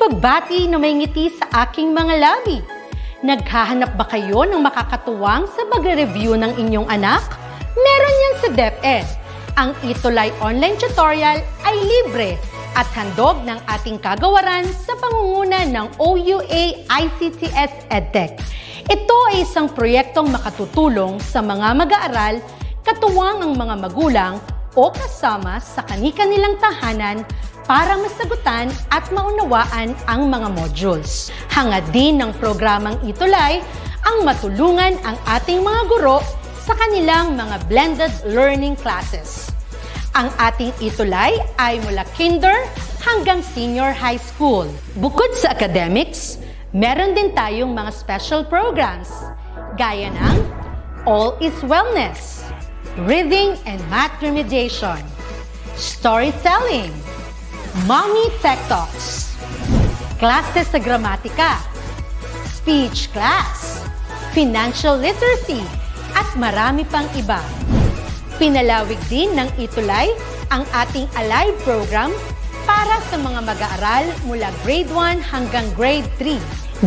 pagbati na may ngiti sa aking mga labi. Naghahanap ba kayo ng makakatuwang sa pagre-review ng inyong anak? Meron yan sa DepEd. Ang ETUlay online tutorial ay libre at handog ng ating kagawaran sa pangunguna ng OUA ICTS EdTech. Ito ay isang proyektong makatutulong sa mga mag-aaral, katuwang ang mga magulang o kasama sa kani-kanilang tahanan para masagutan at maunawaan ang mga modules. Hangad din ng programang ETUlay ang matulungan ang ating mga guro sa kanilang mga blended learning classes. Ang ating ETUlay ay mula kinder hanggang senior high school. Bukod sa academics, meron din tayong mga special programs gaya ng All is Wellness, Reading and Math Remediation, Storytelling, Mommy Tech Talks, Classes sa Gramatika, Speech Class, Financial Literacy, at marami pang iba. Pinalawig din ng ETUlay ang ating Alive program para sa mga mag-aaral mula grade 1 hanggang grade 3.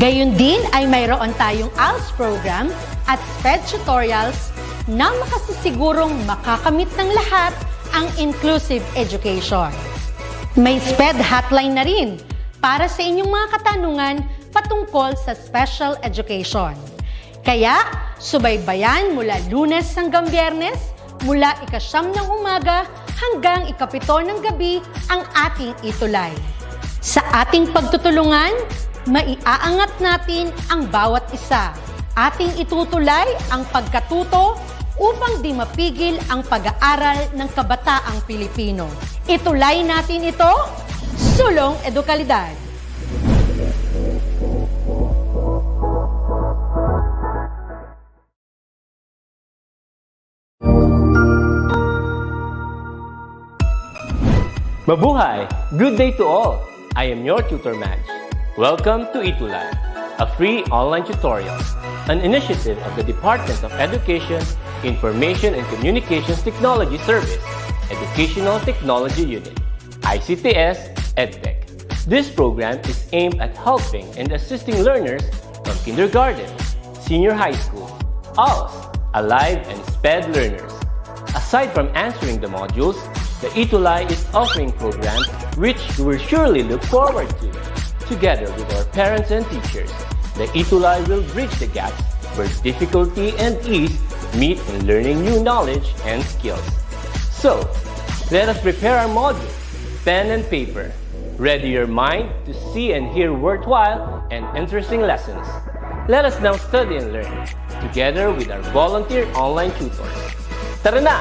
Gayun din ay mayroon tayong ALS program at SPED tutorials na makasisigurong makakamit ng lahat ang inclusive education. May SPED hotline na rin para sa inyong mga katanungan patungkol sa special education. Kaya, subaybayan mula Lunes hanggang Biyernes, mula 9:00 ng umaga hanggang 7:00 ng gabi ang ating ETUlay. Sa ating pagtutulungan, maiaangat natin ang bawat isa. Ating itutulay ang pagkatuto upang di mapigil ang pag-aaral ng kabataang Pilipino. Itulay natin ito, sulong edukalidad. Mabuhay! Good day to all! I am your tutor Madge. Welcome to ETUlay, a free online tutorial, an initiative of the Department of Education, Information and Communications Technology Service, Educational Technology Unit, SHS-EAPP. This program is aimed at helping and assisting learners from kindergarten, senior high school, ALS, Alive, and SPED learners. Aside from answering the modules, the ETUlay is offering programs which you will surely look forward to. Together with our parents and teachers, the ETUlay will bridge the gaps where difficulty and ease meet in learning new knowledge and skills. So, let us prepare our modules, pen and paper. Ready your mind to see and hear worthwhile and interesting lessons. Let us now study and learn, together with our volunteer online tutors. Tara na!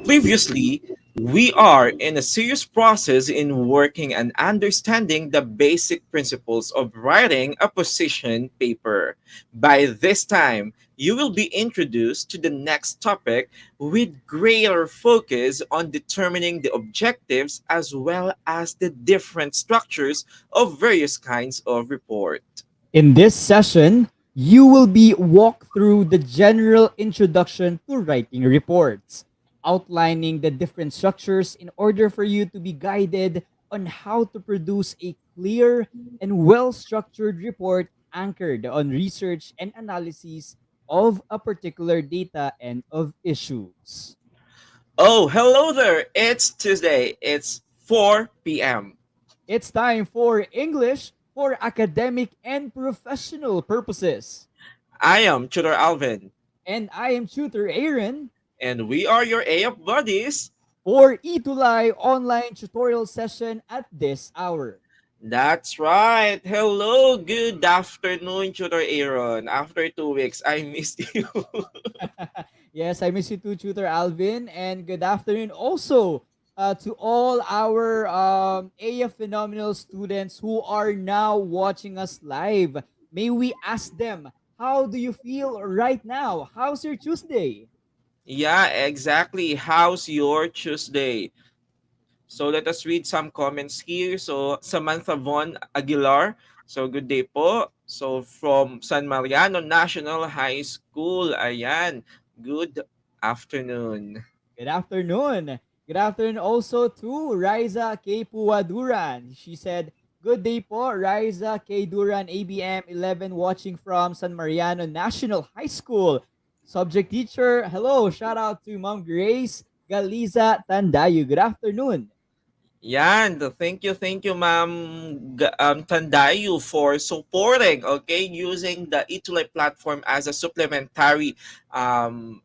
Previously, we are in a serious process in working and understanding the basic principles of writing a position paper. By this time, you will be introduced to the next topic with greater focus on determining the objectives as well as the different structures of various kinds of report. In this session, you will be walked through the general introduction to writing reports, outlining the different structures in order for you to be guided on how to produce a clear and well-structured report anchored on research and analysis of a particular data and of issues. Oh, hello there! It's Tuesday. It's 4 p.m. It's time for English for academic and professional purposes. I am Tutor Alvin, And I am Tutor Aaron. and we are your AF buddies. For ETUlay online tutorial session at this hour. That's right. Hello, good afternoon, Tutor Aaron. After 2 weeks, I missed you. Yes, I miss you too, Tutor Alvin. And good afternoon also to all our AF Phenomenal students who are now watching us live. May we ask them, how do you feel right now? How's your Tuesday? Yeah, exactly. How's your Tuesday? So let us read some comments here. So Samantha Von Aguilar. So good day po. So from San Mariano National High School. Ayan. Good afternoon. Good afternoon. Good afternoon also to Riza K. Puwaduran. She said, "Good day po, Riza K. Duran, ABM 11, watching from San Mariano National High School. Subject teacher, hello. Shout out to Mom Grace Galiza Tandayo. Good afternoon." Yan, thank you, Ma'am Tandayu for supporting, okay, using the ETUlay platform as a supplementary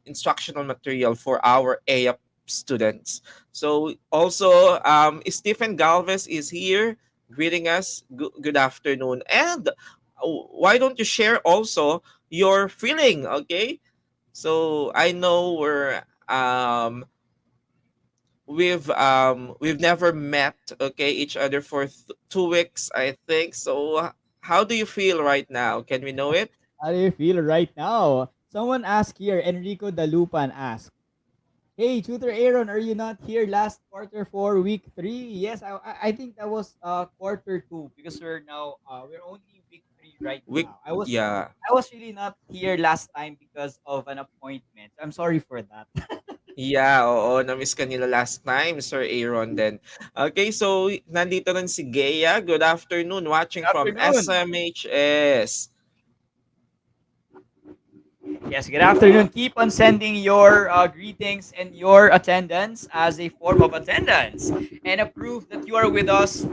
instructional material for our AAP students. So also, Stephen Galvez is here greeting us. Good afternoon. And why don't you share also your feeling, okay? So I know we've never met, okay, each other for 2 weeks, I think. So how do you feel right now? Can we know it? How do you feel right now? Someone asked here, Enrico Dalupan asked, "Hey, Tutor Aaron, are you not here last quarter for week 3?" Yes, I think that was quarter 2, because we're only week 3 right We now. Yeah. I was really not here last time because of an appointment. I'm sorry for that. Yeah, oo, na-miss ka nila last time, Sir Aaron then. Okay, so nandito rin si Gea. Good afternoon, watching Good from afternoon. SMHS. Yes, good afternoon. Keep on sending your greetings and your attendance as a form of attendance and a proof that you are with us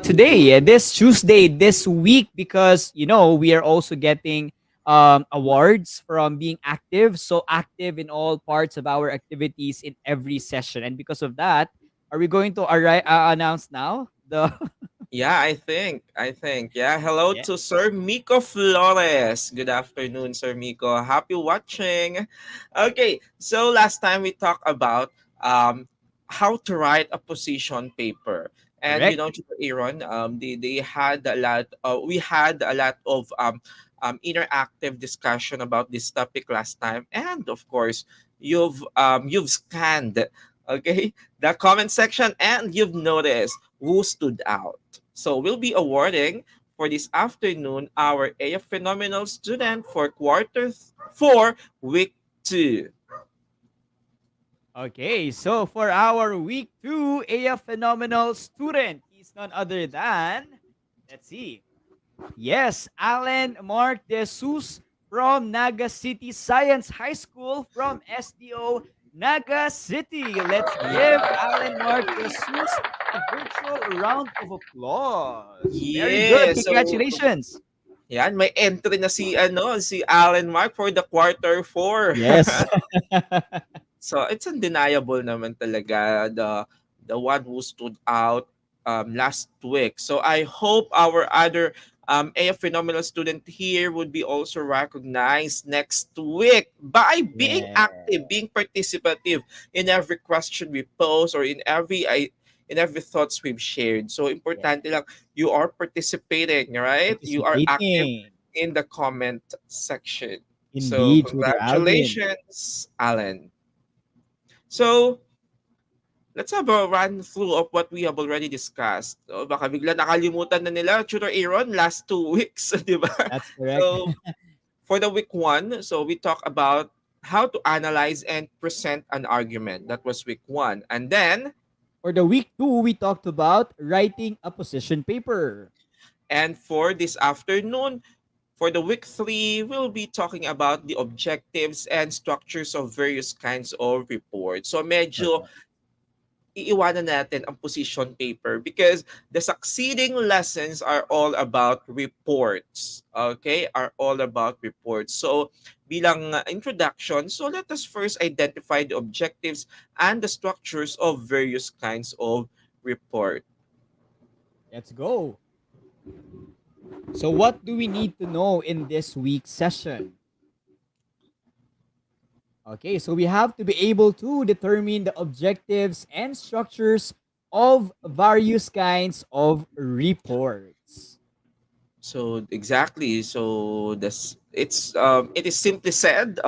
today, this Tuesday, this week, because we are also getting awards from being active, so active in all parts of our activities in every session. And because of that, are we going to announce now the? Yeah, I think. Yeah, hello Yeah, to Sir Miko Flores. Good afternoon, Sir Miko. Happy watching. Okay, so last time we talked about how to write a position paper. And correct. Aaron, they had a lot we had a lot of interactive discussion about this topic last time. And of course, you've scanned, okay, the comment section, and you've noticed who stood out. So we'll be awarding for this afternoon our AF Phenomenal student for quarter 4, week 2. Okay, so for our week 2, a phenomenal student, he's none other than, let's see, yes, Alan Mark De Jesus from Naga City Science High School from SDO Naga City. Let's give Alan Mark De Jesus a virtual round of applause. Very good. Yeah, so Congratulations. yan, may entry na si Alan Mark for the quarter 4. Yes. So it's undeniable naman talaga the one who stood out last week. So I hope our other AF phenomenal student here would be also recognized next week by being Yeah. active, being participative in every question we pose or in every thoughts we've shared. So Yeah. importante lang you are participating, right? You are active Participating. in the comment section. So Indeed, Tutor Alvin. congratulations, Alan. So, let's have a run through of what we have already discussed. O, baka bigla nakalimutan na nila, Tutor Aaron, last 2 weeks, di ba? That's correct. So, for the week 1, so we talk about how to analyze and present an argument. That was week 1. And then, For the week 2, we talked about writing a position paper. and for this afternoon, for the week 3, we'll be talking about the objectives and structures of various kinds of reports. So medyo Correct. iiwanan natin ang position paper because the succeeding lessons are all about reports. Okay? Are all about reports. So, bilang introduction, so let us first identify the objectives and the structures of various kinds of report. Let's go. So, what do we need to know in this week's session? Okay, so we have to be able to determine the objectives and structures of various kinds of reports. So exactly. So this it is simply said,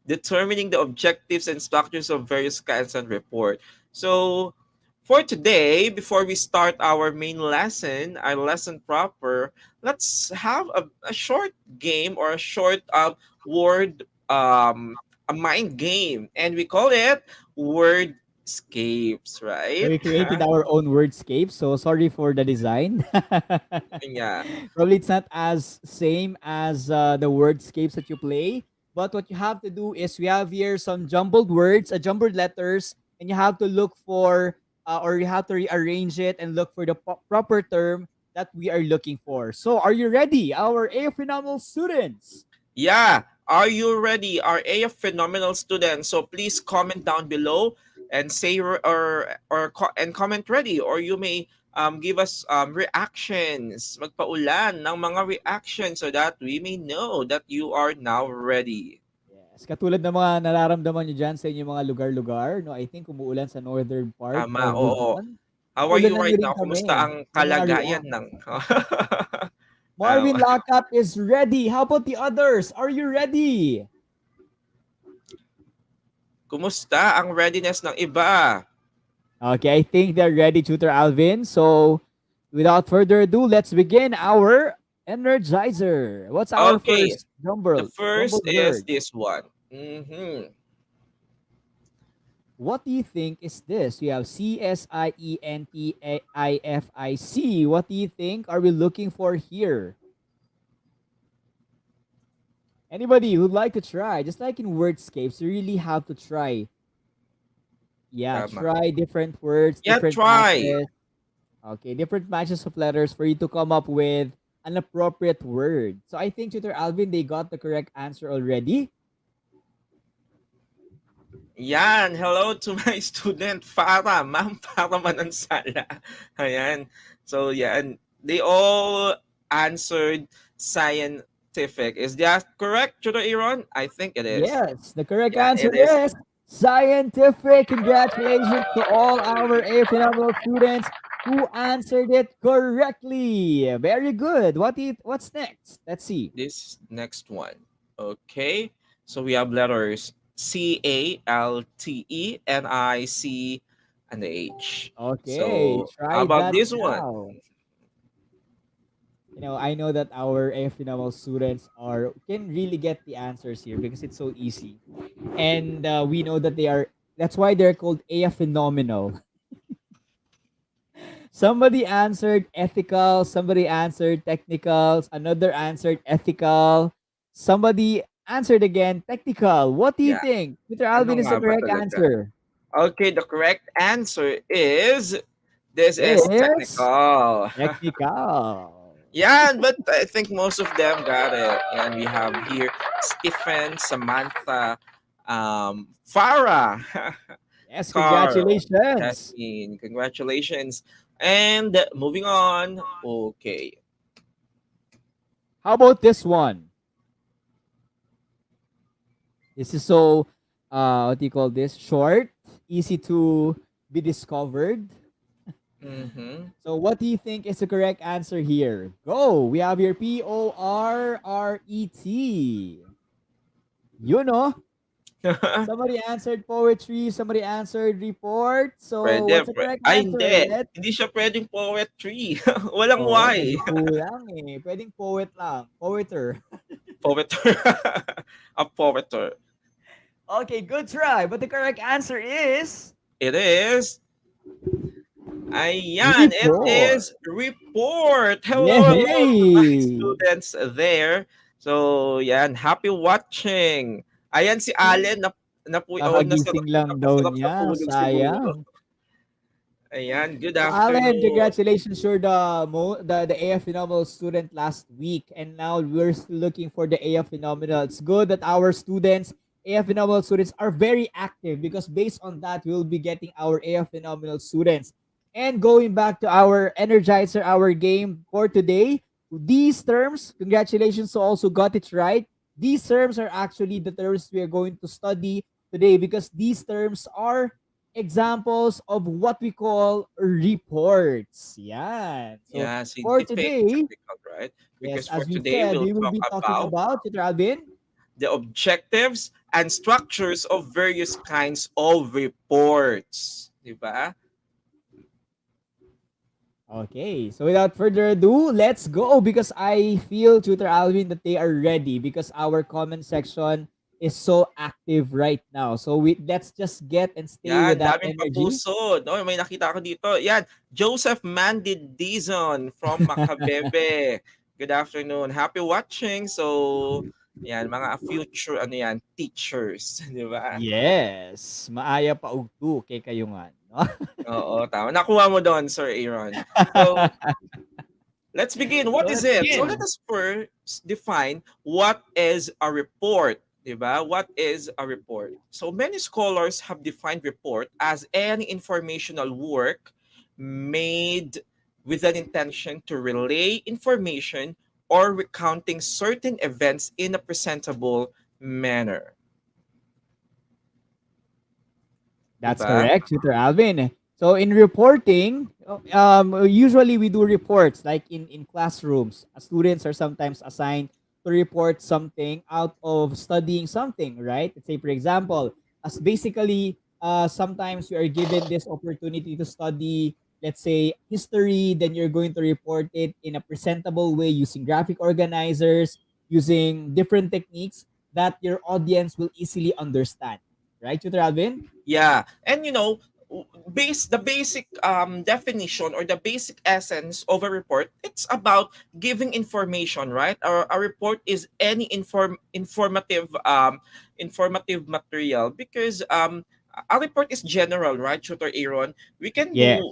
determining the objectives and structures of various kinds of report. So For today, before we start our main lesson, our lesson proper, let's have a short game or a short word, a mind game, and we call it Wordscapes, So right? we created our own wordscape. So sorry for the design. Yeah. Probably it's not as same as the wordscapes that you play. But what you have to do is we have here some jumbled words, jumbled letters, and you have to look for or you have to rearrange it and look for the proper term that we are looking for. So are you ready, our A phenomenal students? Yeah. Are you ready? Our AF phenomenal students. So please comment down below and say and comment ready, or you may give us reactions. Magpaulan ng mga reactions so that we may know that you are now ready. Yes, katulad ng mga nararamdaman niyo diyan sa inyong mga lugar-lugar, no? I think umuulan sa northern part Tama, of oo. Luzon. How are you Ulanan niyo right rin now? Kumusta kami ang ng mga kalagayan react. ng Marvin Lacap is ready. How about the others? Are you ready? kumusta ang readiness ng iba? Okay, I think they're ready, Tutor Alvin. So, without further ado, let's begin our energizer. What's our Okay. first The first jumbled is word? this one. Mhm. What do you think is this? We have CSIENTIFIC. What do you think are we looking for here? Anybody who'd like to try? Just like in wordscapes, you really have to try. Yeah, Tama. try different words, Yeah, different try. matches. Okay, different matches of letters for you to come up with an appropriate word. So I think Tutor Alvin, they got the correct answer already. Yan, hello to my student Farah, Ma'am Farah Manansala. Ayan. So yan, they all answered scientific. Is that correct, Tutor Aaron? I think it is. Yes, the correct Yeah, answer it is. is scientific. Congratulations to all our A phenomenal students who answered it correctly. Very good. What's next? Let's see. This next one. Okay. So we have letters CALTE, NIC, and H. Okay, So how try about that this one? now. I know that our AFNL students can really get the answers here because it's so easy, and we know that they are. That's why they're called AF phenomenal. Somebody answered ethical. Somebody answered technicals. Another answered ethical. Somebody answered again technical. What do you Yeah. think? Mr. Ano Alvin is nga the ba correct talaga? answer. Okay, the correct answer is this is It's technical. technical. Yeah, but I think most of them got it. And we have here Stephen, Samantha, Farah, Yes, Carl, congratulations. Jasmine. Congratulations. And moving on. Okay. How about this one? This is so, what do you call this? Short, easy to be discovered. Mm-hmm. So, what do you think is the correct answer here? Go. We have your PORRET. You know, somebody answered poetry, somebody answered report. So, Pwede. what's the correct Ay, answer? hindi. Hindi siya pwedeng poetry. Walang Oh, Y. medyo kulang eh. Pwedeng poet lang. Poeter. Poeter. A poeter. Okay, good try. But the correct answer is It is. Ayan, it report. is report. Hello to my Yay! students there. So, yan, happy watching. Ayan si Allen Kakagising lang daw napasarap sa niya. tulog siguro. Sayang. Ayan, good So, Alan, afternoon. congratulations. You're the AF Phenomenal student last week. And now we're still looking for the AF Phenomenal. It's good that our students, AF Phenomenal students, are very active because based on that, we'll be getting our AF Phenomenal students. And going back to our Energizer, our game for today, these terms, congratulations to also got it right. These terms are actually the terms we are going to study today because these terms are examples of what we call reports. Yeah. So Yeah, for scientific, today, technical, right? yes, Because for as we today, said, we'll we will talk be talking about about, Tito Alvin, the objectives and structures of various kinds of reports. Diba? Okay, so without further ado, let's go because I feel, Tutor Alvin, that they are ready because our comment section is so active right now. So let's just get and stay with Yan, that daming energy. papuso. No, may nakita ako dito. Yan, Joseph Mandid Dizon from Macabebe. Good afternoon. Happy watching. So, yan, mga future, ano yan, teachers. Di ba? Yes, maaya pa ugto kay kayo nga, no? Oo, tama. Nakuha mo doon, Sir Aaron. So, let's begin. So What is let's it? So let begin. us first define what is a report. Diba? What is a report? So many scholars have defined report as any informational work made with an intention to relay information or recounting certain events in a presentable manner. That's Diba? correct, Tutor Alvin. So in reporting, usually we do reports like in classrooms. Students are sometimes assigned to report something out of studying something, right? Let's say, for example, as basically, sometimes you are given this opportunity to study, let's say, history, then you're going to report it in a presentable way using graphic organizers, using different techniques that your audience will easily understand. Right, Tutor Alvin? Yeah. And the basic definition or the basic essence of a report, it's about giving information, right? A report is any informative material because a report is general, right, Tutor Aaron? We can do Yes.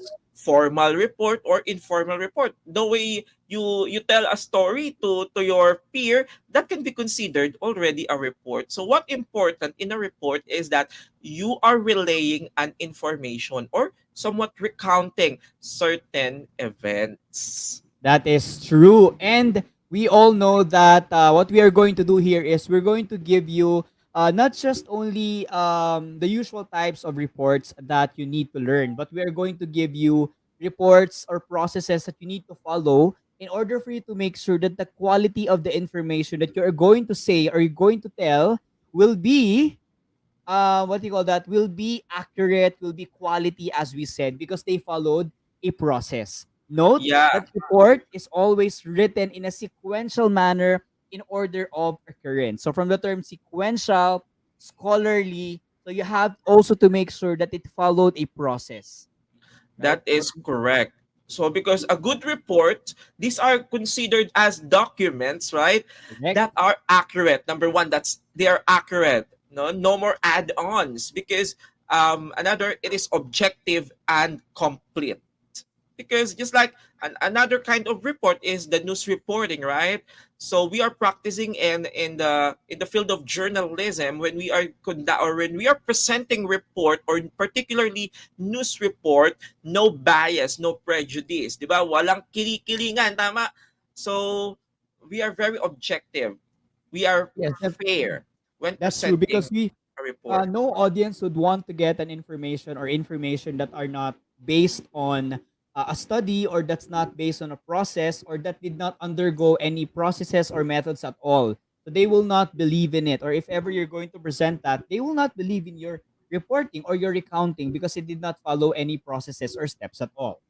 formal report or informal report. The way you tell a story to your peer, that can be considered already a report. So what important in a report is that you are relaying an information or somewhat recounting certain events. That is true. And we all know that what we are going to do here is we're going to give you not just only the usual types of reports that you need to learn, but we are going to give you reports or processes that you need to follow in order for you to make sure that the quality of the information that you're going to say or you're going to tell will be what do you call that, will be accurate, will be quality as we said because they followed a process. Note Yeah, that report is always written in a sequential manner in order of occurrence. So from the term sequential, scholarly, so you have also to make sure that it followed a process, right? that is correct. So because a good report, these are considered as documents, right? Correct. That are accurate. Number one, that's they are accurate. No more add-ons because another it is objective and complete. Because just like another kind of report is the news reporting, right? So we are practicing in the field of journalism when we are or when we are presenting report or particularly news report, no bias, no prejudice, di ba? Walang kili-kilingan, tama? So we are very objective. We are Yes, fair when that's true presenting because we a report. no audience would want to get an information that are not based on a study or that's not based on a process or that did not undergo any processes or methods at all. So they will not believe in it. Or if ever you're going to present that, they will not believe in your reporting or your recounting because it did not follow any processes or steps at all.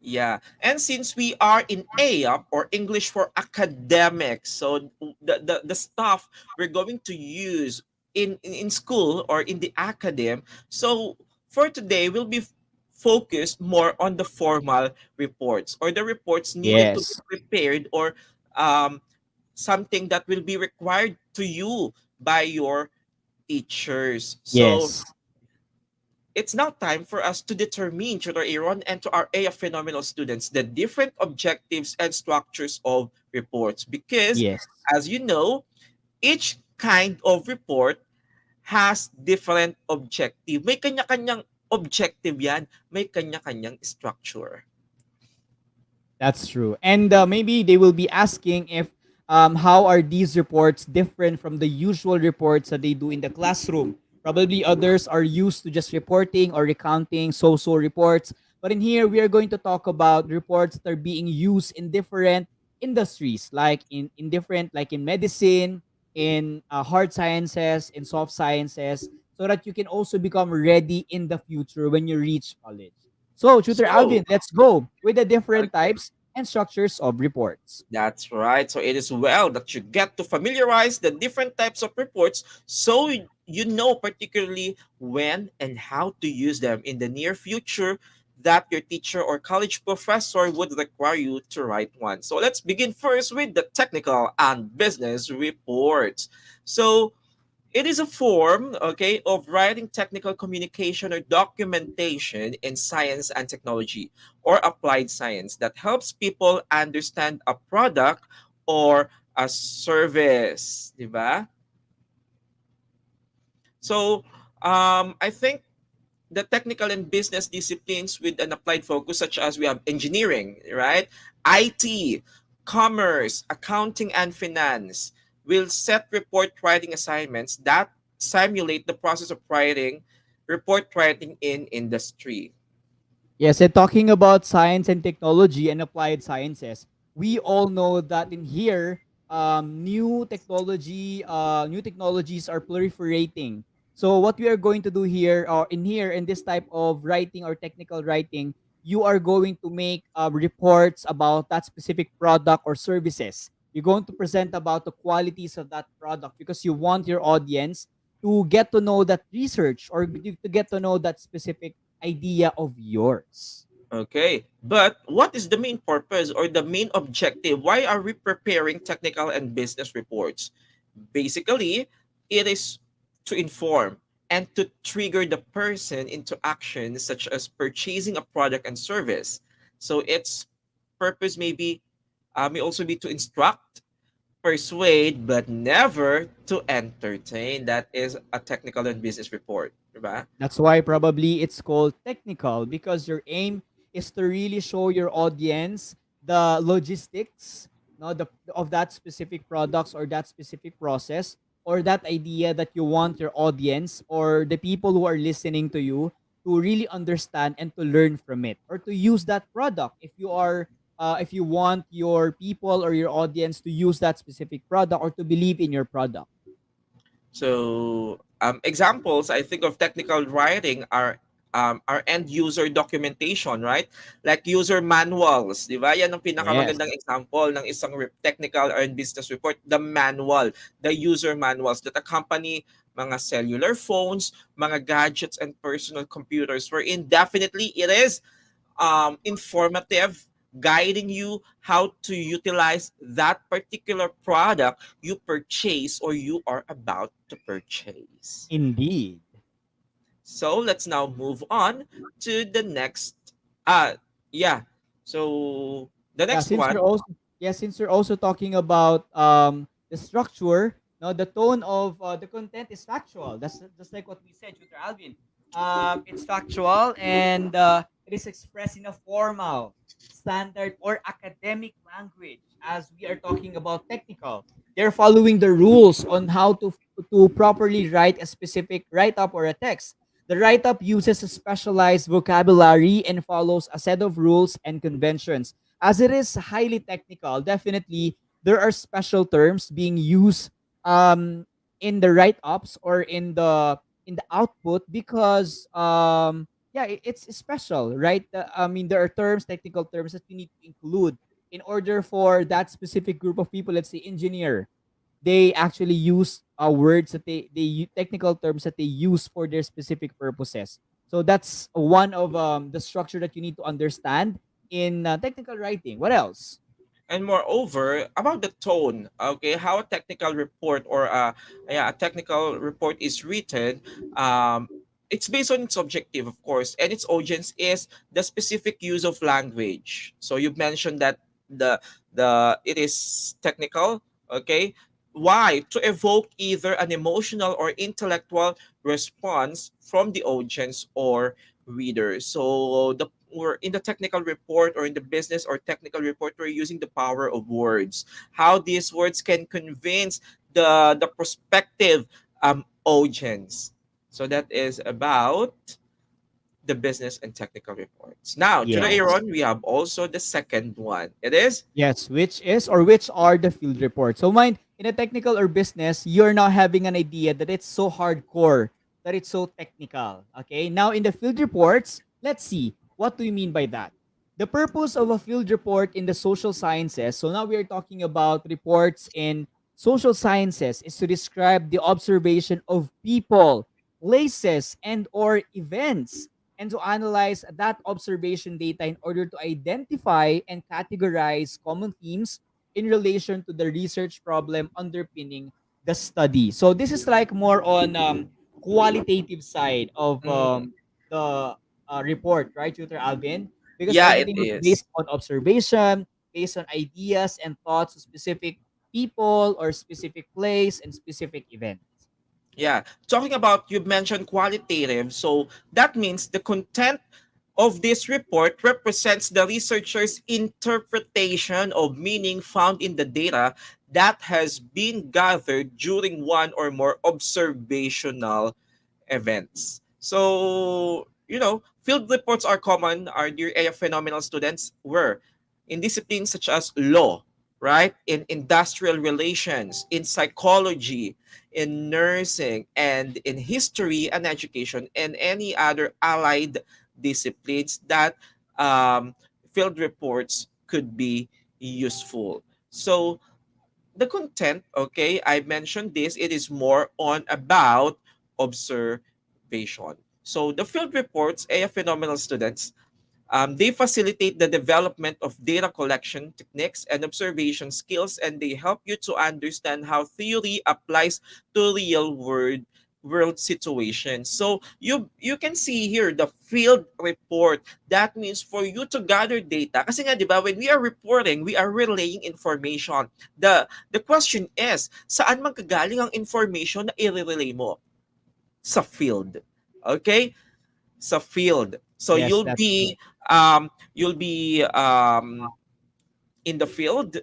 Yeah. And since we are in AAP or English for academics, so the stuff we're going to use in school or in the academe. So for today, we'll be focused more on the formal reports or the reports needed to be Yes. prepared or um, something that will be required to you by your teachers. So Yes. it's now time for us to determine, Tutor Aaron, and to our AF phenomenal students, the different objectives and structures of reports. Because, Yes. as you know, each kind of report has different objective. May kanya-kanyang objective yan. May kanya-kanyang structure. That's true. And maybe they will be asking if how are these reports different from the usual reports that they do in the classroom. Probably others are used to just reporting or recounting so-so reports. But in here, we are going to talk about reports that are being used in different industries, like in different, like in medicine, in hard sciences, in soft sciences, so that you can also become ready in the future when you reach college. So, Tutor So Alvin, let's go with the different okay. types and structures of reports. That's right. So it is well that you get to familiarize the different types of reports so you know particularly when and how to use them in the near future that your teacher or college professor would require you to write one. So let's begin first with the technical and business reports. So it is a form, okay, of writing technical communication or documentation in science and technology or applied science that helps people understand a product or a service, di ba? So, I think the technical and business disciplines with an applied focus, such as we have engineering, right? IT, commerce, accounting, and finance, will set report writing assignments that simulate the process of writing, report writing in industry. Yes, and talking about science and technology and applied sciences, we all know that in here, new technologies are proliferating. So what we are going to do here, or in here, in this type of writing or technical writing, you are going to make reports about that specific product or services. You're going to present about the qualities of that product because you want your audience to get to know that research or to get to know that specific idea of yours. Okay, but what is the main purpose or the main objective? Why are we preparing technical and business reports? Basically, it is to inform and to trigger the person into action, such as purchasing a product and service. So its purpose may also be to instruct, persuade, but never to entertain. That is a technical and business report, diba? That's why probably it's called technical because your aim is to really show your audience the logistics, no, the of that specific products or that specific process or that idea that you want your audience or the people who are listening to you to really understand and to learn from it or to use that product if you want your people or your audience to use that specific product or to believe in your product. So examples I think of technical writing are end user documentation, right? Like user manuals, di ba? Yan ang Yes. pinakamagandang example ng isang technical or business report, the manual, the user manuals that accompany mga cellular phones, mga gadgets and personal computers wherein definitely it is informative, guiding you how to utilize that particular product you purchase or you are about to purchase. Indeed. So let's now move on to the next. Uh, yeah. So the Yeah, next one. since you're also talking about the structure, no, the tone of the content is factual. That's just like what we said, Tutor Alvin. It's factual and it is expressed in a formal, standard, or academic language. As we are talking about technical, they're following the rules on how to properly write a specific write up or a text. The write up uses a specialized vocabulary and follows a set of rules and conventions as it is highly technical. Definitely there are special terms being used in the write-ups or in the output because yeah, it's special, right? I mean there are terms, technical terms that you need to include in order for that specific group of people, let's say engineer, they actually use words that technical terms that they use for their specific purposes. So that's one of the structure that you need to understand in technical writing. What else? And moreover, about the tone, okay, how a technical report or a technical report is written, it's based on its objective, of course, and its audience is the specific use of language. So you mentioned that the it is technical, okay. Why? To evoke either an emotional or intellectual response from the audience or reader. So the we're in the technical report or in the business or technical report, we're using the power of words. How these words can convince the prospective audience. So that is about the business and technical reports. Now, to the Yes. Aaron, we have also the second one. It is Yes, which is or which are the field reports. So mind in a technical or business, you're now having an idea that it's so hardcore, that it's so technical. Okay. Now in the field reports, let's see. What do you mean by that? The purpose of a field report in the social sciences, so now we are talking about reports in social sciences, is to describe the observation of people, places, and or events, and to analyze that observation data in order to identify and categorize common themes in relation to the research problem underpinning the study. So this is like more on qualitative side of Mm. the report, right, Tutor Alvin? Because Yeah, it everything was is. based on observation, based on ideas and thoughts of specific people or specific place and specific events. Yeah. Talking about, you mentioned qualitative. So that means the content of this report represents the researcher's interpretation of meaning found in the data that has been gathered during one or more observational events. So, field reports are common, our dear AF phenomenal students, were in disciplines such as law, right? In industrial relations, in psychology, in nursing, and in history and education, and any other allied disciplines that um, field reports could be useful. So, the content, okay, I mentioned this, it is more on about observation. So the field reports, a phenomenal students, they facilitate the development of data collection techniques and observation skills, and they help you to understand how theory applies to real world situations. So you can see here the field report. That means for you to gather data. Kasi nga, di ba, when we are reporting, we are relaying information. The question is, saan man kagaling ang information na i-relay mo? Sa field. Okay? Sa field. So Yes, you'll that's true. be in the field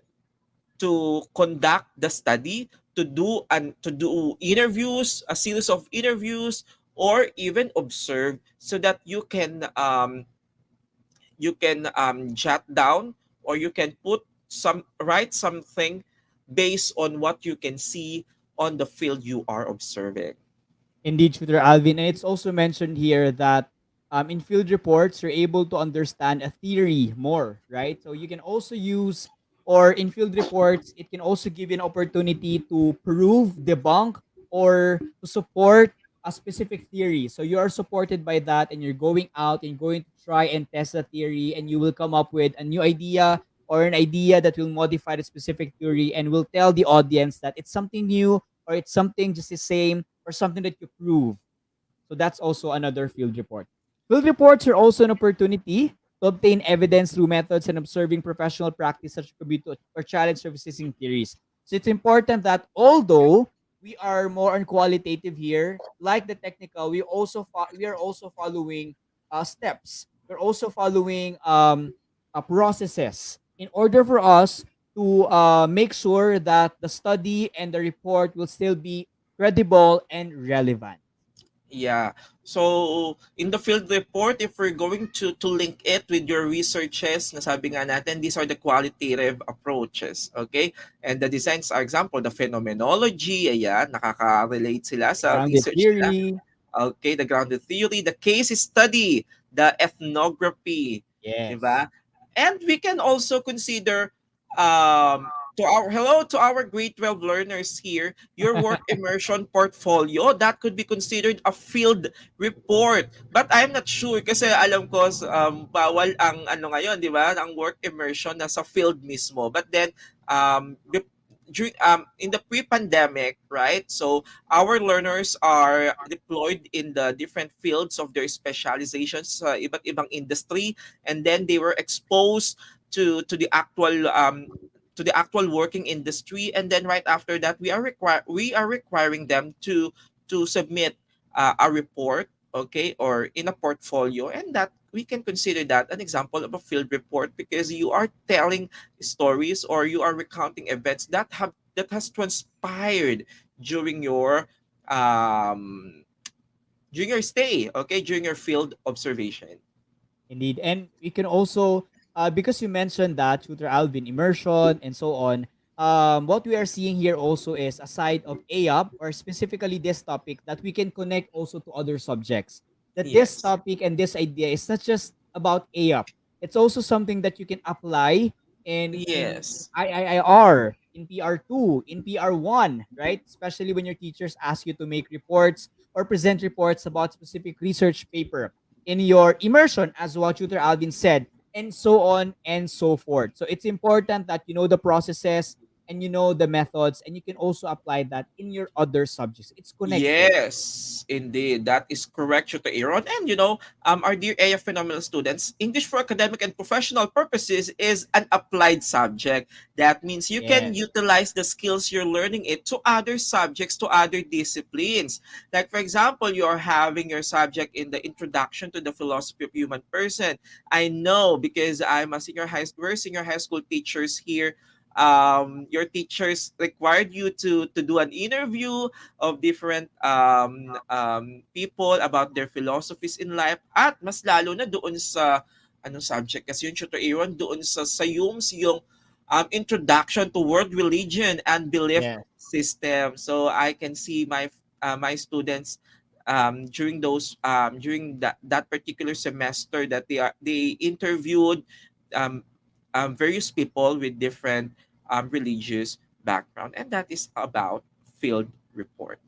to conduct the study, to do interviews, a series of interviews, or even observe, so that you can jot down, or you can write something based on what you can see on the field you are observing. Indeed, Tutor Alvin. And it's also mentioned here that in field reports, you're able to understand a theory more, right? So you can also use, or in field reports, it can also give you an opportunity to prove, debunk, or to support a specific theory. So you are supported by that, and you're going out and going to try and test the theory, and you will come up with a new idea or an idea that will modify the specific theory and will tell the audience that it's something new or it's something just the same or something that you prove. So that's also another field report. Field reports are also an opportunity to obtain evidence through methods and observing professional practice such as to or challenge servicing theories. So it's important that although we are more on qualitative here, like the technical, we are also following steps. We're also following processes in order for us to make sure that the study and the report will still be credible and relevant. Yeah. So, in the field report, if we're going to link it with your researches, nasabi nga natin, these are the qualitative approaches. Okay? And the designs are example, the phenomenology, ayan, nakaka-relate sila sa Grounded research nila. theory. Okay, the grounded theory, the case study, the ethnography, di Yes. ba? And we can also consider to our grade 12 learners here, your work immersion portfolio, that could be considered a field report. But I'm not sure kasi alam ko bawal ang ano ngayon, di ba? Ang work immersion nasa field mismo. But then in the pre-pandemic, right? So our learners are deployed in the different fields of their specializations sa iba't ibang industry, and then they were exposed to the actual working industry, and then right after that we are requiring them to submit a report, okay, or in a portfolio, and that we can consider that an example of a field report because you are telling stories or you are recounting events that has transpired during your um stay, okay, during your field observation. Indeed. And we can also, because you mentioned that, Tutor Alvin, immersion and so on, what we are seeing here also is a side of AUP, or specifically this topic, that we can connect also to other subjects. That this Yes. topic and this idea is not just about AUP. It's also something that you can apply in Yes. IIR, in PR2, in PR1, right? Especially when your teachers ask you to make reports or present reports about specific research paper in your immersion, as what Tutor Alvin said, and so on and so forth. So it's important that you know the processes and you know the methods, and you can also apply that in your other subjects. It's connected. Yes, indeed. That is correct, Tutor Aaron. And our dear AF phenomenal students, English for academic and professional purposes is an applied subject. That means you can Yes. utilize the skills you're learning it to other subjects, to other disciplines. Like for example, you are having your subject in the introduction to the philosophy of human person. I know because I'm a we're senior high school teachers here. Your teachers required you to do an interview of different people about their philosophies in life, at mas lalo na doon sa anong subject kasi yung tutor Aaron, doon sa SAYUMS, yung introduction to world religion and belief Yes. system. So I can see my students during that particular semester that they interviewed um, various people with different religious background, and that is about field report.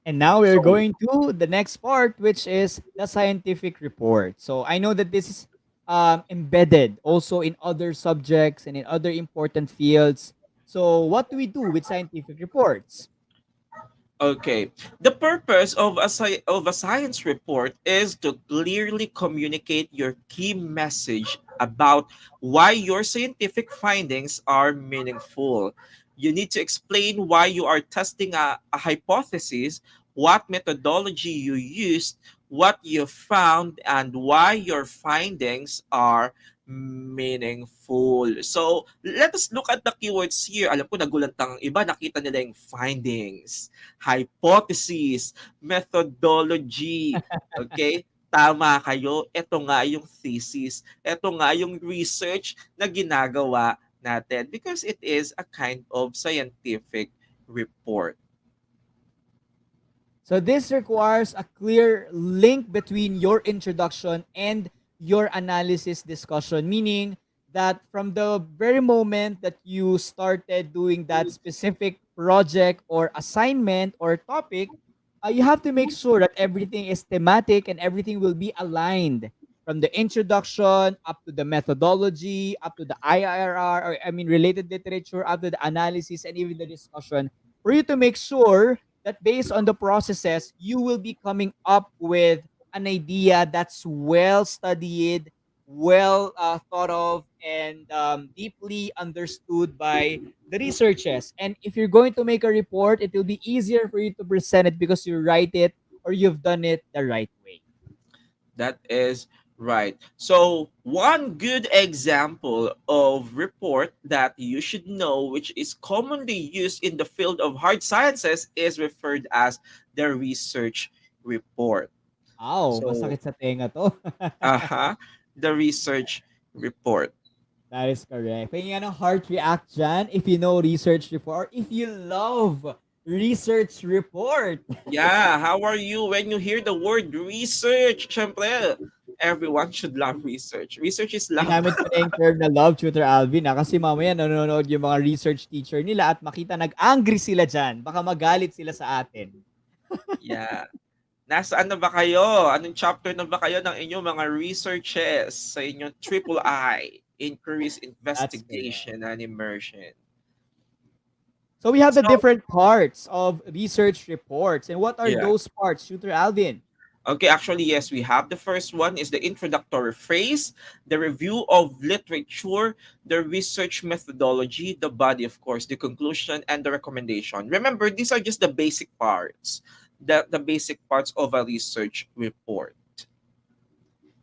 And now we're So, going to the next part, which is the scientific report. So I know that this is embedded also in other subjects and in other important fields. So what do we do with scientific reports? okay, the purpose of of a science report is to clearly communicate your key message about why your scientific findings are meaningful. You need to explain why you are testing a hypothesis, what methodology you used, what you found, and why your findings are meaningful. So, let us look at the keywords here. Alam ko nagulat ang iba, nakita nila yung findings, hypothesis, methodology. Okay? Tama kayo. Ito nga yung thesis. Ito nga yung research na ginagawa natin because it is a kind of scientific report. So this requires a clear link between your introduction and your analysis discussion, meaning that from the very moment that you started doing that specific project or assignment or topic, you have to make sure that everything is thematic and everything will be aligned from the introduction up to the methodology, up to the IIRR, or I mean related literature, up to the analysis and even the discussion, for you to make sure that based on the processes, you will be coming up with an idea that's well studied, well thought of, and deeply understood by the researchers. And if you're going to make a report, it will be easier for you to present it because you write it or you've done it the right way. That is right. So, one good example of report that you should know, which is commonly used in the field of hard sciences, is referred as the research report. Ow, So, masakit sa tenga to. the research report. That is correct. Pahingin ng heart react dyan if you know research report or if you love research report. Yeah, how are you when you hear the word research? Siyempre, everyone should love research. Research is love. Ginamit ko na yung term na love tutor Alvin kasi mamaya nanonood yung mga research teacher nila at makita nag-angry sila dyan. Baka magalit sila sa atin. Yeah. Nasaan na ba kayo? Anong chapter na ba kayo ng inyong mga researches sa inyong triple I, Inquiries, That's correct. Investigation, and Immersion? So we have the So, different parts of research reports. And what are yeah. those parts, Tutor Alvin? Okay, actually, yes, we have the first one is the introductory phrase, the review of literature, the research methodology, the body, of course, the conclusion, and the recommendation. Remember, these are just the basic parts, the basic parts of a research report. That's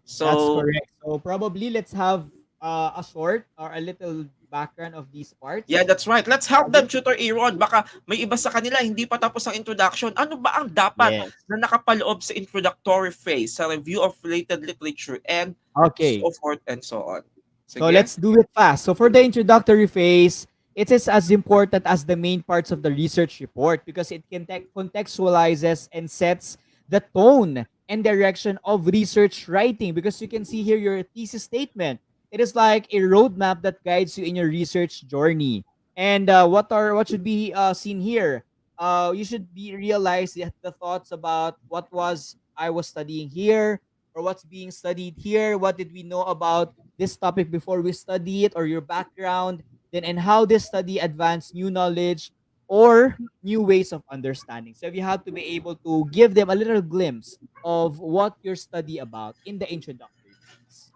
So, correct. So probably let's have a short or a little background of these yeah, parts. that's right. Let's help them, Alvin? Tutor Aaron. Baka may iba sa kanila, hindi pa tapos ang introduction. Ano ba ang dapat Yes. na nakapaloob sa introductory phase, sa review of related literature, and so Okay. forth and so on? So Sige? let's do it fast. So for the introductory phase, it is as important as the main parts of the research report because it contextualizes and sets the tone and direction of research writing, because you can see here your thesis statement. It is like a roadmap that guides you in your research journey. And what should be seen here? You should be realize the thoughts about what was I was studying here, or what's being studied here. What did we know about this topic before we study it, or your background, then and how this study advanced new knowledge or new ways of understanding. So you have to be able to give them a little glimpse of what your study about in the introductory phase.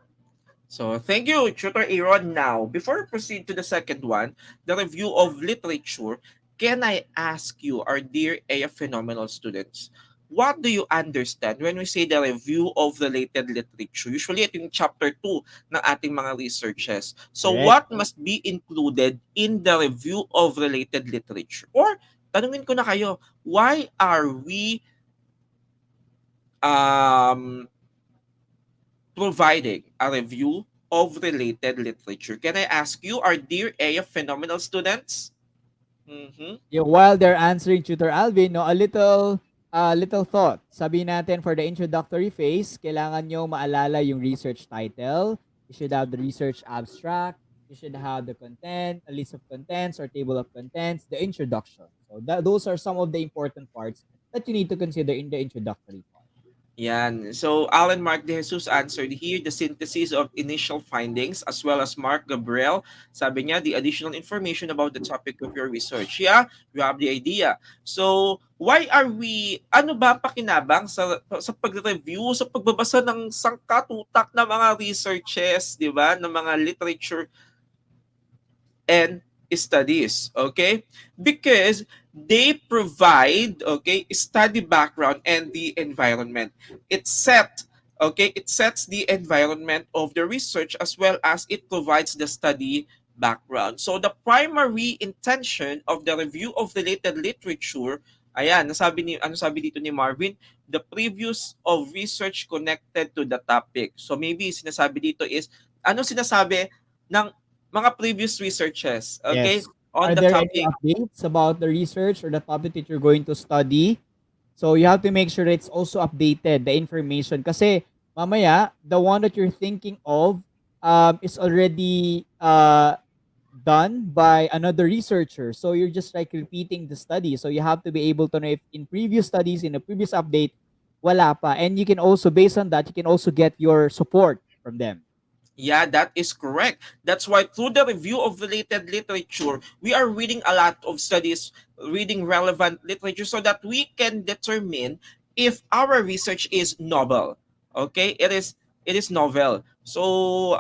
So thank you, Tutor Aaron. Now, before we proceed to the second one, the review of literature, can I ask you, our dear A phenomenal students, what do you understand when we say the review of related literature? Usually, ito yung chapter 2 ng ating mga researches. So, Correct. what must be included in the review of related literature? Or, tanungin ko na kayo, why are we um, providing a review of related literature? Can I ask you, our dear A phenomenal students? Mm-hmm. Yeah, while they're answering Tutor Alvin, no, a little thought. Sabi natin for the introductory phase, kailangan nyo maalala yung research title. You should have the research abstract. You should have the content, a list of contents or table of contents, the introduction. So those are some of the important parts that you need to consider in the introductory part. Yan. So, Alan Mark De Jesus answered here the synthesis of initial findings, as well as Mark Gabriel. Sabi niya, the additional information about the topic of your research. Yeah, you have the idea. So, why are we, ano ba pakinabang sa pag-review, sa pagbabasa ng sangkatutak na mga researches, di ba, ng mga literature and studies, okay? Because they provide, okay, study background and the environment. It sets the environment of the research, as well as it provides the study background. So the primary intention of the review of related literature, ayan, ano sabi dito ni Marvin, the previews of research connected to the topic. So maybe sinasabi dito is, ano sinasabi ng mga previous researches, okay, Yes. on Are the there any topic. updates about the research or the topic that you're going to study? So you have to make sure it's also updated, the information. Kasi mamaya, the one that you're thinking of is already done by another researcher. So you're just like repeating the study. So you have to be able to know if in previous studies, in a previous update, wala pa. And you can also, based on that, you can also get your support from them. Yeah, that is correct. That's why through the review of related literature, we are reading a lot of studies, reading relevant literature, so that we can determine if our research is novel. Okay, it is novel. So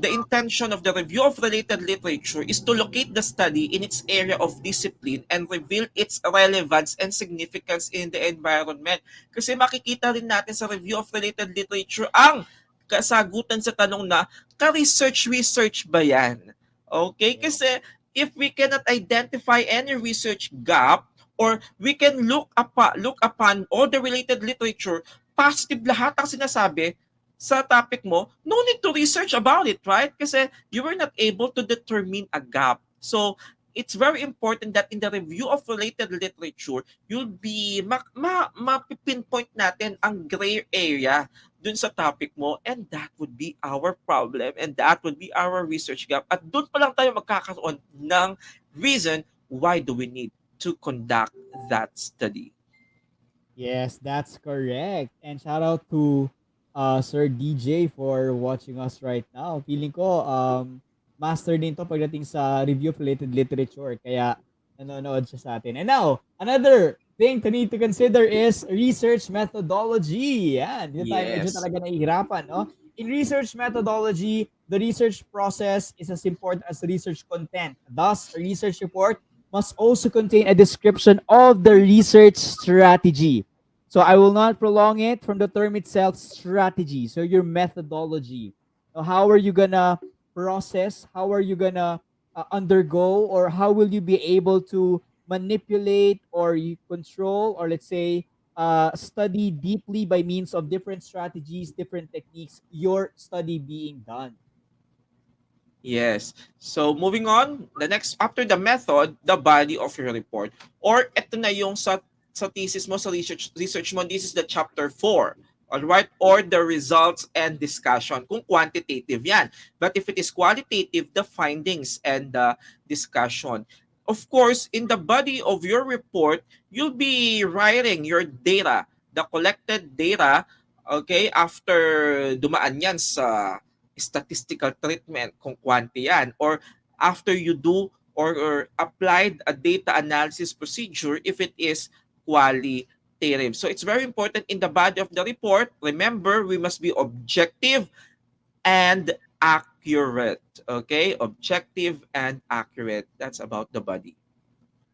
the intention of the review of related literature is to locate the study in its area of discipline and reveal its relevance and significance in the environment. Kasi makikita rin natin sa review of related literature ang kasagutan sa tanong na, ka-research ba yan? Okay? Kasi if we cannot identify any research gap, or we can look upon all the related literature, positive lahat ang sinasabi sa topic mo, no need to research about it, right? Kasi you were not able to determine a gap. So, it's very important that in the review of related literature, you'll be mapipinpoint natin ang gray area dun sa topic mo, and that would be our problem, and that would be our research gap. At dun pa lang tayo magkakaroon ng reason why do we need to conduct that study. Yes, that's correct. And shout out to Sir DJ for watching us right now. Feeling ko master din to pagdating sa review of related literature. Kaya nanonood siya sa atin. And now, another thing to need to consider is research methodology. Yan, dito tayo medyo Yes. talaga nahihirapan, no? In research methodology, the research process is as important as the research content. Thus, a research report must also contain a description of the research strategy. So I will not prolong it from the term itself, strategy. So your methodology. So how are you gonna process? How are you gonna undergo, or how will you be able to manipulate or you control, or let's say study deeply by means of different strategies, different techniques, your study being done? Yes. So moving on, the next, after the method, the body of your report. Or ito na yung sa thesis mo, sa research mo, this is the chapter 4. Alright? Or the results and discussion, kung quantitative yan. But if it is qualitative, the findings and the discussion. Of course, in the body of your report, you'll be writing your data, the collected data, okay, after dumaan yan sa statistical treatment, kung quanti yan, or after you do or applied a data analysis procedure if it is qualitative. So it's very important in the body of the report. Remember, we must be objective and accurate. Okay? Objective and accurate. That's about the body.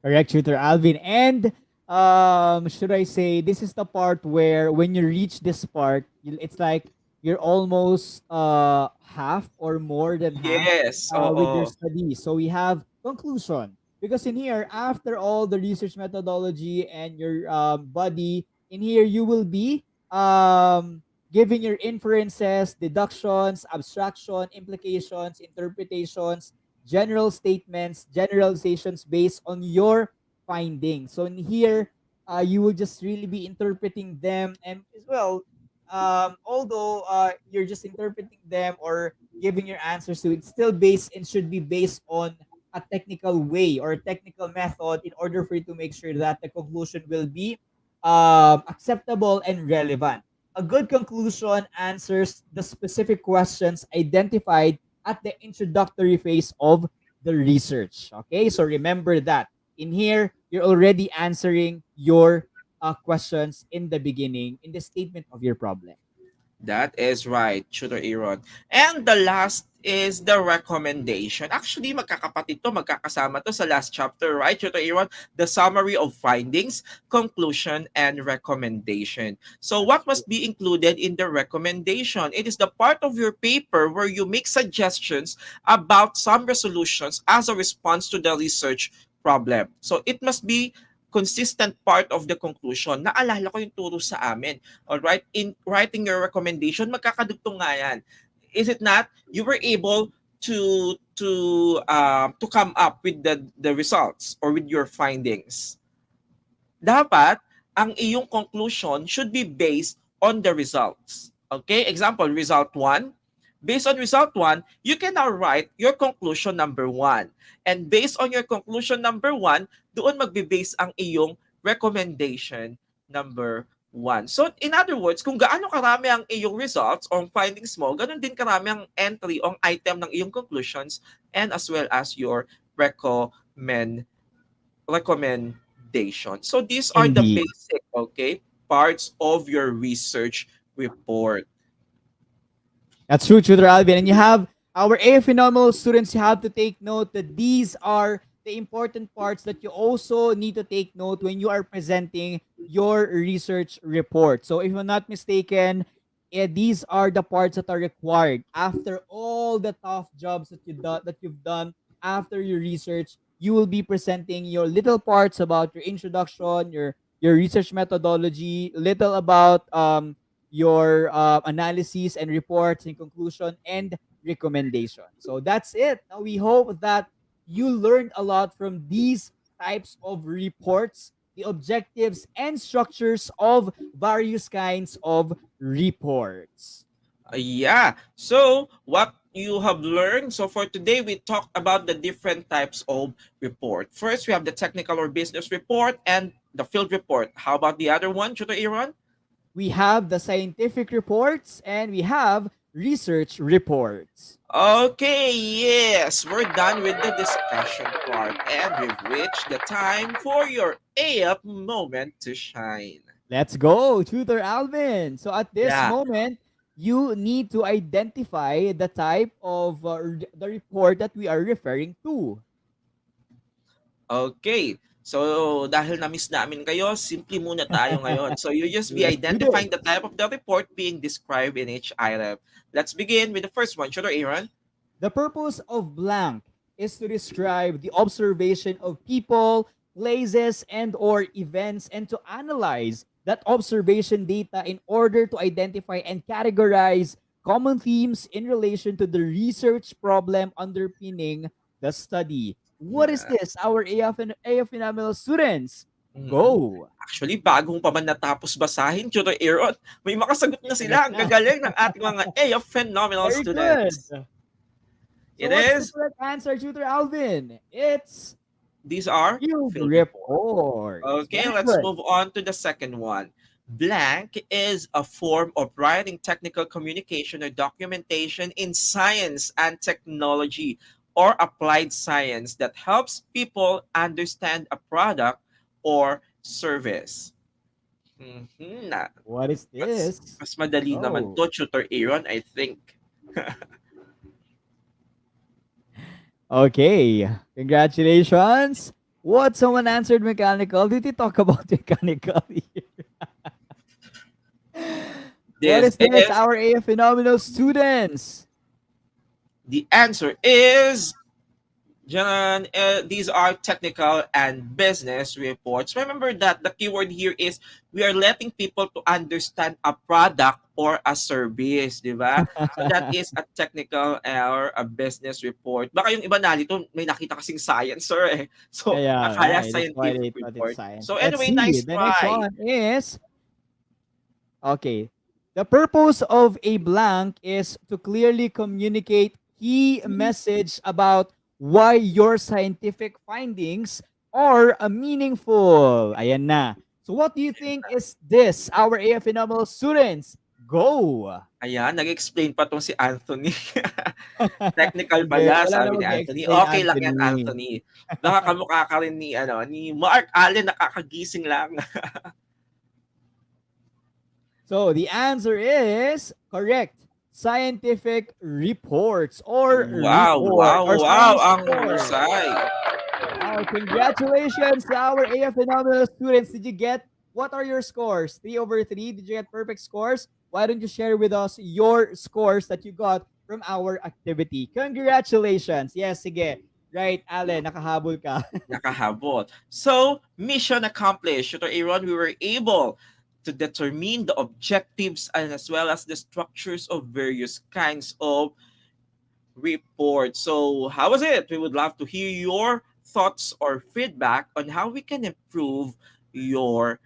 Correct, Tutor Alvin. And should I say, this is the part where when you reach this part, it's like you're almost half or more than half Yes. with your Oo. study. So we have conclusion. Because in here, after all the research methodology and your body, in here you will be giving your inferences, deductions, abstraction, implications, interpretations, general statements, generalizations based on your findings. So in here, you will just really be interpreting them, and as well, although you're just interpreting them or giving your answers to it, still based and should be based on a technical way or a technical method in order for you to make sure that the conclusion will be acceptable and relevant. A good conclusion answers the specific questions identified at the introductory phase of the research. Okay, so remember that. In here, you're already answering your questions in the beginning, in the statement of your problem. That is right, Tutor Aaron. And the last is the recommendation. Actually, magkakapatid to, magkakasama to sa last chapter, right, Tutor Aaron? The summary of findings, conclusion, and recommendation. So what must be included in the recommendation? It is the part of your paper where you make suggestions about some resolutions as a response to the research problem. So it must be consistent part of the conclusion. Naalala ko yung turo sa amin. Alright? In writing your recommendation, magkakadugtong nga yan. Is it not? You were able to come up with the results or with your findings. Dapat ang iyong conclusion should be based on the results. Okay? Example, result 1. Based on result 1, you can now write your conclusion number 1. And based on your conclusion number 1, doon magbe-base ang iyong recommendation number 1. So, in other words, kung gaano karami ang iyong results or findings mo, ganun din karami ang entry o item ng iyong conclusions and as well as your recommendation. So these are the Indeed. basic, okay, parts of your research report. That's true, Tutor Alvin. And you have our A phenomenal students, you have to take note that these are the important parts that you also need to take note when you are presenting your research report. So if I'm not mistaken, these are the parts that are required after all the tough jobs that you've done after your research. You will be presenting your little parts about your introduction, your research methodology, little about your analyses and reports in conclusion and recommendation. So that's it. Now we hope that you learned a lot from these types of reports, the objectives and structures of various kinds of reports. Yeah. So what you have learned. So for today, we talked about the different types of report. First, we have the technical or business report and the field report. How about the other one, Tutor Aaron? We have the scientific reports and we have research reports. Okay, yes, we're done with the discussion part and we've reached the time for your AF moment to shine. Let's go, Tutor Alvin. So at this Yeah. moment, you need to identify the type of the report that we are referring to. Okay. So, dahil na-miss namin kayo, simple muna tayo ngayon. So, you just be Let's do identifying this. the type of the report being described in each item. Let's begin with the first one. Tutor Aaron? The purpose of blank is to describe the observation of people, places, and or events and to analyze that observation data in order to identify and categorize common themes in relation to the research problem underpinning the study. What is Yeah. this? Our AF phenomenal students. Go! Actually, bagong pa man natapos basahin, Tutor Aaron, may makasagot na sila. Ang gagaling ng ating mga AF phenomenal Very good. students. So It what's the is, correct answer, Tutor Alvin? It's these are field field reports. reports. Okay, Very let's good. move on to the second one. Blank is a form of writing technical communication or documentation in science and technology or applied science that helps people understand a product or service. Na, What is mas, this? mas madali naman to, Tutor Aaron, I think. Okay, congratulations. What, someone answered mechanical? Did he talk about mechanical here? What is this, our AF phenomenal students? The answer is, John, these are technical and business reports. Remember that the keyword here is we are letting people to understand a product or a service, di ba? So that is a technical or a business report. Baka yung iba nalito, may nakita kasing science, sir eh. So, Yeah, akala right. That's why they scientific thought it's report. science. So Let's anyway, see. nice The next try. one is, okay. The purpose of a blank is to clearly communicate key message about why your scientific findings are meaningful. Ayan na. So what do you think is this, our AF phenomenal students? Go! Ayan, nag-explain pa tong si Anthony. Technical Hindi, pala, wala sabi ni namang Anthony. explain, Okay lang yan, Anthony. Anthony. Nakakamukha ka rin ni Mark Allen, nakakagising lang. So the answer is correct. Scientific reports or report or science Ang report. husay. Wow, congratulations to our AF phenomenal students. Did you get, what are your scores? 3/3? Did you get perfect scores? Why don't you share with us your scores that you got from our activity? Congratulations. Yes, sige. Right, Allen, nakahabol ka. Nakahabol. So, mission accomplished. Tutor Aaron, we were able to determine the objectives and as well as the structures of various kinds of reports. So, how was it? We would love to hear your thoughts or feedback on how we can improve your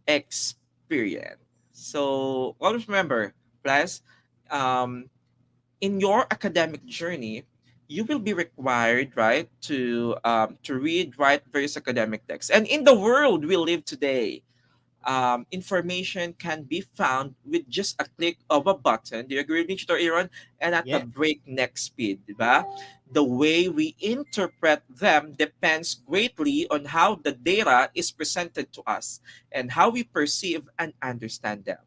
experience. So, always remember, plus, in your academic journey, you will be required, right, to read, write various academic texts. And in the world we live today, information can be found with just a click of a button. Do you agree with me, Tutor Aaron? And at a Yeah. breakneck speed, diba? The way we interpret them depends greatly on how the data is presented to us and how we perceive and understand them.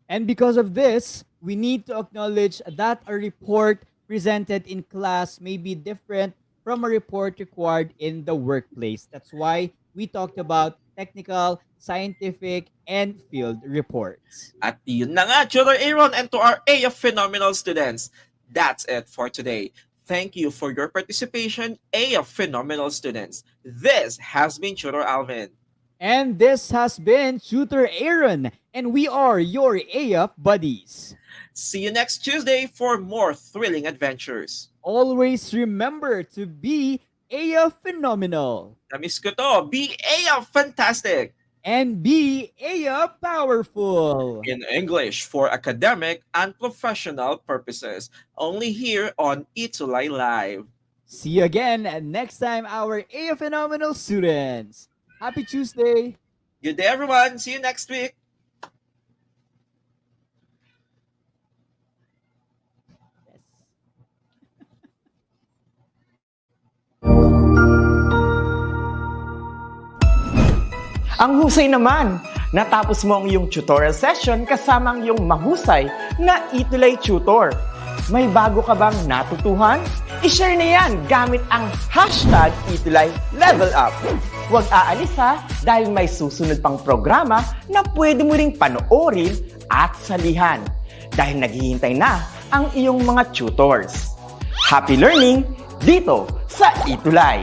And because of this, we need to acknowledge that a report presented in class may be different from a report required in the workplace. That's why we talked about technical, scientific, and field reports. At yun na nga, Tutor Aaron, and to our AF Phenomenal students, that's it for today. Thank you for your participation, AF Phenomenal students. This has been Tutor Alvin. And this has been Tutor Aaron, and we are your AF buddies. See you next Tuesday for more thrilling adventures. Always remember to be AF phenomenal. Namiss ko to. Be AF fantastic. And be AF powerful. In English for academic and professional purposes. Only here on ETUlay Live. See you again next time, our AF phenomenal students. Happy Tuesday. Good day, everyone. See you next week. Ang husay naman! Natapos mo ang iyong tutorial session kasama ang iyong mahusay na ETUlay tutor. May bago ka bang natutuhan? I-share na yan gamit ang hashtag ETUlay Level Up. Huwag aalis ha, dahil may susunod pang programa na pwede mo ring panoorin at salihan. Dahil naghihintay na ang iyong mga tutors. Happy learning dito sa ETUlay!